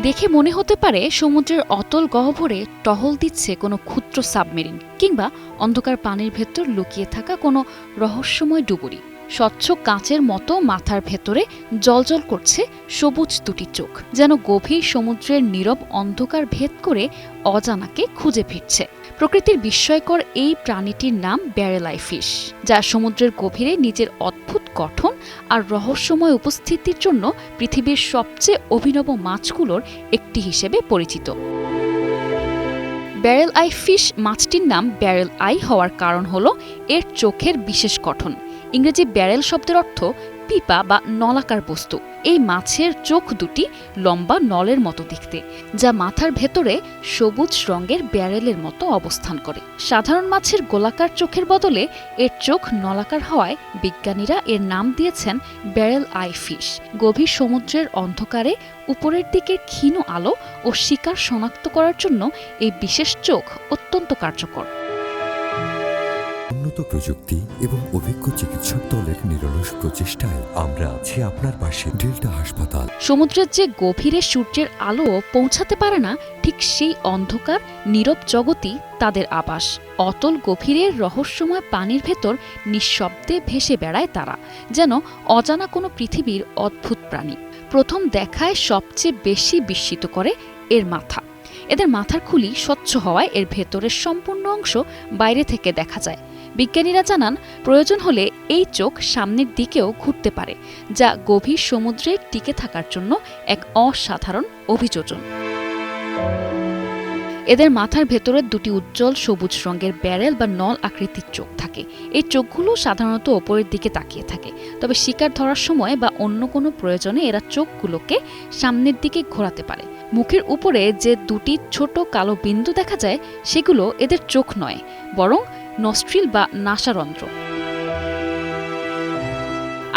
দেখে মনে হতে পারে সমুদ্রের অতল গহ্বরে টহল দিচ্ছে কোনো ক্ষুদ্র সাবমেরিন কিংবা অন্ধকার পানির ভেতর লুকিয়ে থাকা কোনো রহস্যময় ডুবুরি। স্বচ্ছ কাঁচের মতো মাথার ভেতরে জ্বলজ্বল করছে সবুজ দুটি চোখ, যেন গভীর সমুদ্রের নীরব অন্ধকার ভেদ করে অজানাকে খুঁজে ফিরছে। প্রকৃতির বিস্ময়কর এই প্রাণীটির নাম ব্যারেল আই ফিশ, যা সমুদ্রের গভীরে নিজের অদ্ভুত গঠন আর রহস্যময় উপস্থিতির জন্য পৃথিবীর সবচেয়ে অভিনব মাছগুলোর একটি হিসেবে পরিচিত। ব্যারেল আই ফিশ মাছটির নাম ব্যারেল আই হওয়ার কারণ হল এর চোখের বিশেষ গঠন। ইংরেজি ব্যারেল শব্দের অর্থ পিপা বা নলাকার বস্তু। এই মাছের চোখ দুটি লম্বা নলের মতো দেখতে, যা মাথার ভেতরে সবুজ রঙের ব্যারেলের মতো অবস্থান করে। সাধারণ মাছের গোলাকার চোখের বদলে এর চোখ নলাকার হওয়ায় বিজ্ঞানীরা এর নাম দিয়েছেন ব্যারেল আই ফিশ। গভীর সমুদ্রের অন্ধকারে উপরের দিকের ক্ষীণ আলো ও শিকার শনাক্ত করার জন্য এই বিশেষ চোখ অত্যন্ত কার্যকর। উন্নত প্রযুক্তি এবং অভিজ্ঞ চিকিৎসক দলের নিরলস প্রচেষ্টায় আমরা আছি আপনার পাশে। ডেল্টা হাসপাতাল। সমুদ্রের যে গভীরে সূর্যের আলো পৌঁছাতে পারে না, ঠিক সেই অন্ধকার নীরব জগতই তাদের আবাস। অতল গভীরের রহস্যময় পানির ভেতর নিঃশব্দে ভেসে বেড়ায় তারা, যেন অজানা কোনো পৃথিবীর অদ্ভুত প্রাণী। প্রথম দেখায় সবচেয়ে বেশি বিস্মিত করে এর মাথা। এদের মাথার খুলি স্বচ্ছ হওয়ায় এর ভেতরের সম্পূর্ণ অংশ বাইরে থেকে দেখা যায়। বিজ্ঞানীরা জানান, প্রয়োজন হলে এই চোখ সামনের দিকেও ঘুরতে পারে, যা গভীর সমুদ্রে টিকে থাকার জন্য এক অসাধারণ অভিযোজন। এদের মাথার ভেতরে দুটি উজ্জ্বল সবুজ রঙের ব্যারেল বা নল আকৃতির চোখ থাকে। এই চোখগুলো সাধারণত ওপরের দিকে তাকিয়ে থাকে, তবে শিকার ধরার সময় বা অন্য কোনো প্রয়োজনে এরা চোখগুলোকে সামনের দিকে ঘোরাতে পারে। মুখের উপরে যে দুটি ছোট কালো বিন্দু দেখা যায়, সেগুলো এদের চোখ নয়, বরং নস্ট্রিল বা নাসারন্ধ্র।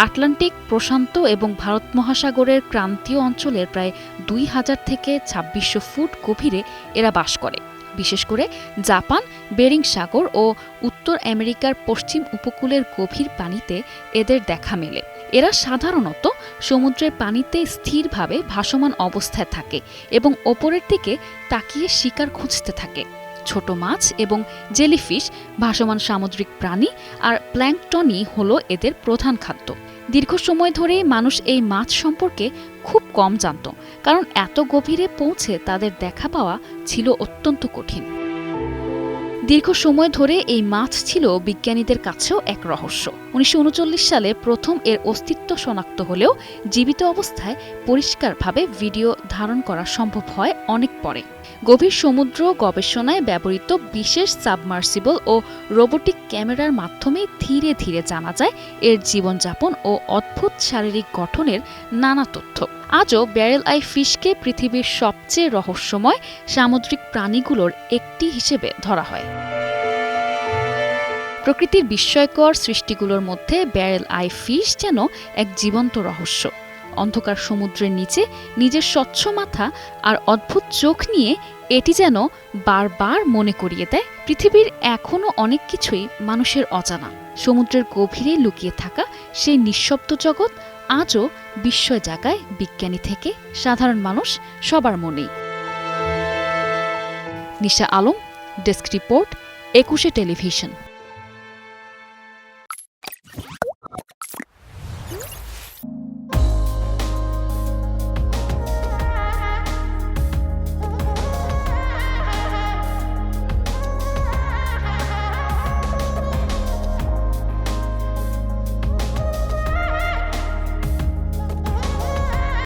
আটলান্টিক, প্রশান্ত এবং ভারত মহাসাগরের ক্রান্তীয় অঞ্চলের প্রায় 2000 থেকে 2600 ফুট গভীরে এরা বাস করে। বিশেষ করে জাপান, বেরিং সাগর ও উত্তর আমেরিকার পশ্চিম উপকূলের গভীর পানিতে এদের দেখা মেলে। এরা সাধারণত সমুদ্রের পানিতে স্থিরভাবে ভাসমান অবস্থায় থাকে এবং ওপরের দিকে তাকিয়ে শিকার খুঁজতে থাকে। ছোট মাছ এবং জেলিফিশ, ভাসমান সামুদ্রিক প্রাণী আর প্ল্যাঙ্কটনই হলো এদের প্রধান খাদ্য। দীর্ঘ সময় ধরে মানুষ এই মাছ সম্পর্কে খুব কম জানত, কারণ এত গভীরে পৌঁছে তাদের দেখা পাওয়া ছিল অত্যন্ত কঠিন। দীর্ঘ সময় ধরে এই মাছ ছিল বিজ্ঞানীদের কাছেও এক রহস্য। 1939 সালে প্রথম এর অস্তিত্ব শনাক্ত হলেও জীবিত অবস্থায় পরিষ্কারভাবে ভিডিও ধারণ করা সম্ভব হয় অনেক পরে। গভীর সমুদ্র গবেষণায় ব্যবহৃত বিশেষ সাবমার্সিবল ও রোবোটিক ক্যামেরার মাধ্যমে ধীরে ধীরে জানা যায় এর জীবনযাপন ও অদ্ভুত শারীরিক গঠনের নানা তথ্য। আজও ব্যারেল আই ফিশকে পৃথিবীর সবচেয়ে রহস্যময় সামুদ্রিক প্রাণীগুলোর একটি হিসেবে ধরা হয়। প্রকৃতির বিস্ময়কর সৃষ্টিগুলোর মধ্যে ব্যারেল আই ফিশ যেন এক জীবন্ত রহস্য। অন্ধকার সমুদ্রের নিচে নিজের স্বচ্ছ মাথা আর অদ্ভুত চোখ নিয়ে এটি যেন বারবার মনে করিয়ে দেয় পৃথিবীর এখনও অনেক কিছুই মানুষের অজানা। সমুদ্রের গভীরে লুকিয়ে থাকা সেই নিঃশব্দ জগৎ আজও বিস্ময় জাগায় বিজ্ঞানী থেকে সাধারণ মানুষ সবার মনেই। নিশা আলম, ডেস্ক রিপোর্ট, 21 টেলিভিশন।